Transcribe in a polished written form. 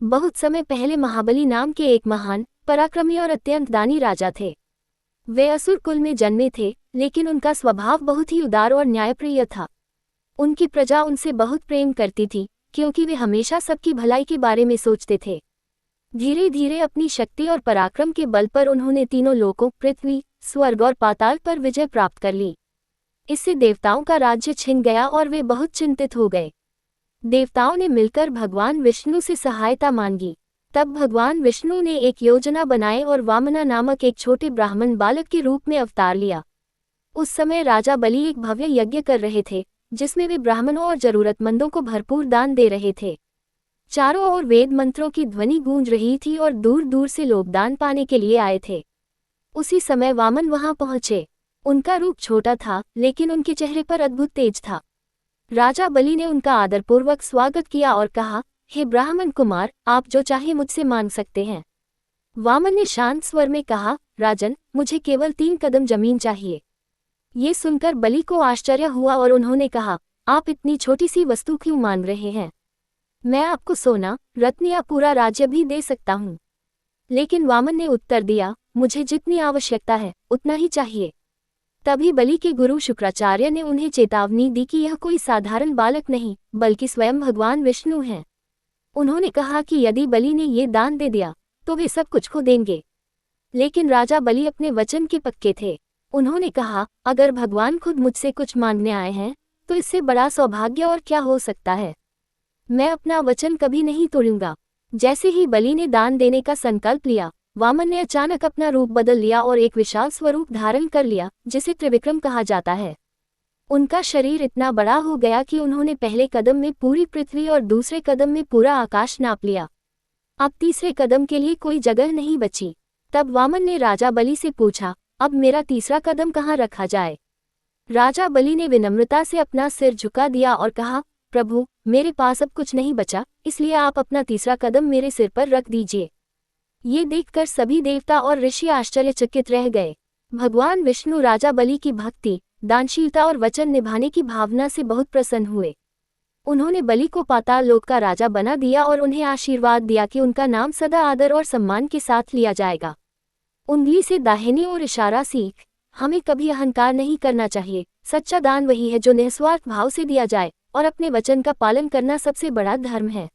बहुत समय पहले महाबली नाम के एक महान, पराक्रमी और अत्यंत दानी राजा थे। वे असुर कुल में जन्मे थे, लेकिन उनका स्वभाव बहुत ही उदार और न्यायप्रिय था। उनकी प्रजा उनसे बहुत प्रेम करती थी, क्योंकि वे हमेशा सबकी भलाई के बारे में सोचते थे। धीरे धीरे अपनी शक्ति और पराक्रम के बल पर उन्होंने तीनों लोकों पृथ्वी, स्वर्ग और पाताल पर विजय प्राप्त कर ली। इससे देवताओं का राज्य छिन गया और वे बहुत चिंतित हो गए। देवताओं ने मिलकर भगवान विष्णु से सहायता मांगी। तब भगवान विष्णु ने एक योजना बनाई और वामना नामक एक छोटे ब्राह्मण बालक के रूप में अवतार लिया। उस समय राजा बलि एक भव्य यज्ञ कर रहे थे, जिसमें वे ब्राह्मणों और जरूरतमंदों को भरपूर दान दे रहे थे। चारों ओर वेद मंत्रों की ध्वनि गूंज रही थी और दूर दूर से लोग दान पाने के लिए आए थे। उसी समय वामन वहां पहुंचे। उनका रूप छोटा था, लेकिन उनके चेहरे पर अद्भुत तेज था। राजा बलि ने उनका आदरपूर्वक स्वागत किया और कहा, हे ब्राह्मण कुमार, आप जो चाहे मुझसे मांग सकते हैं। वामन ने शांत स्वर में कहा, राजन, मुझे केवल 3 कदम जमीन चाहिए। ये सुनकर बलि को आश्चर्य हुआ और उन्होंने कहा, आप इतनी छोटी सी वस्तु क्यों मांग रहे हैं? मैं आपको सोना, रत्न या पूरा राज्य भी दे सकता हूँ। लेकिन वामन ने उत्तर दिया, मुझे जितनी आवश्यकता है उतना ही चाहिए। तभी बलि के गुरु शुक्राचार्य ने उन्हें चेतावनी दी कि यह कोई साधारण बालक नहीं, बल्कि स्वयं भगवान विष्णु हैं। उन्होंने कहा कि यदि बलि ने ये दान दे दिया तो वे सब कुछ खो देंगे। लेकिन राजा बलि अपने वचन के पक्के थे। उन्होंने कहा, अगर भगवान खुद मुझसे कुछ मांगने आए हैं तो इससे बड़ा सौभाग्य और क्या हो सकता है। मैं अपना वचन कभी नहीं तोड़ूंगा। जैसे ही बलि ने दान देने का संकल्प लिया, वामन ने अचानक अपना रूप बदल लिया और एक विशाल स्वरूप धारण कर लिया, जिसे त्रिविक्रम कहा जाता है। उनका शरीर इतना बड़ा हो गया कि उन्होंने पहले कदम में पूरी पृथ्वी और दूसरे कदम में पूरा आकाश नाप लिया। अब तीसरे कदम के लिए कोई जगह नहीं बची। तब वामन ने राजा बलि से पूछा, अब मेरा तीसरा कदम कहाँ रखा जाए? राजा बलि ने विनम्रता से अपना सिर झुका दिया और कहा, प्रभु, मेरे पास अब कुछ नहीं बचा, इसलिए आप अपना तीसरा कदम मेरे सिर पर रख दीजिए। ये देखकर सभी देवता और ऋषि आश्चर्यचकित रह गए। भगवान विष्णु राजा बलि की भक्ति, दानशीलता और वचन निभाने की भावना से बहुत प्रसन्न हुए। उन्होंने बलि को पाताल लोक का राजा बना दिया और उन्हें आशीर्वाद दिया कि उनका नाम सदा आदर और सम्मान के साथ लिया जाएगा। उंगली से दाहिनी ओर इशारा सीख, हमें कभी अहंकार नहीं करना चाहिए। सच्चा दान वही है जो निस्वार्थ भाव से दिया जाए, और अपने वचन का पालन करना सबसे बड़ा धर्म है।